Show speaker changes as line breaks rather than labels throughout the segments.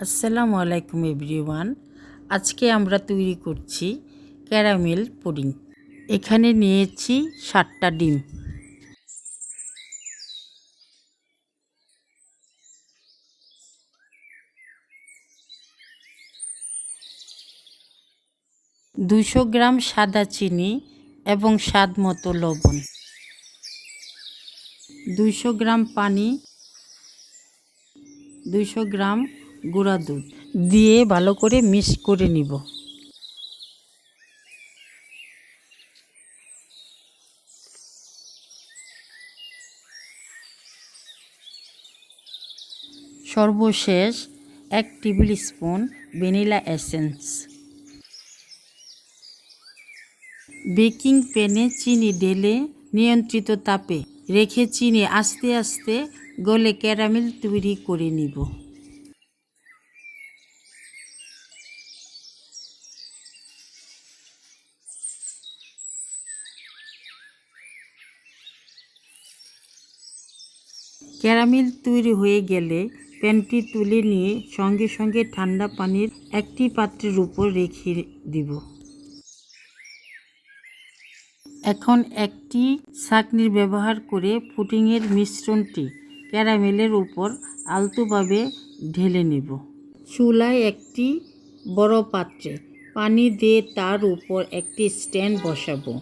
আসসালামু আলাইকুম এভরিওয়ান। আজকে আমরা তৈরি করছি ক্যারামেল পুডিং। এখানে নিয়েছি 7টা ডিম, দুশো গ্রাম সাদা চিনি এবং স্বাদ মতো লবণ, 200 গ্রাম পানি, 200 গ্রাম গুঁড়া দুধ দিয়ে ভালো করে মিক্স করে নিব। সর্বশেষ 1 table spoon vanilla essence. Baking প্যানে চিনি ঢেলে নিয়ন্ত্রিত তাপে রেখে চিনি আস্তে আস্তে গলে ক্যারামেল তৈরি করে নিব। ক্যারামেল তৈরি হয়ে গেলে প্যানটি তুলে নিয়ে সঙ্গে সঙ্গে ঠান্ডা পানির একটি পাত্রের উপর রেখে দিব। এখন একটি ছাঁকনির ব্যবহার করে পুডিংয়ের মিশ্রণটি ক্যারামেলের উপর আলতোভাবে ঢেলে নেব। চুলায় একটি বড় পাত্রে পানি দিয়ে তার উপর একটি স্ট্যান্ড বসাবো।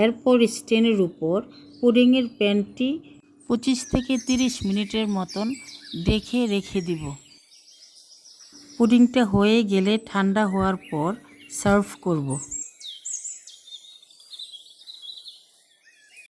এরপর স্ট্যান্ডের উপর পুডিংয়ের প্যানটি 25 থেকে 30 মিনিটের মতন রেখে দিব। পুডিংটা হয়ে গেলে ঠান্ডা হওয়ার পর সার্ভ করব।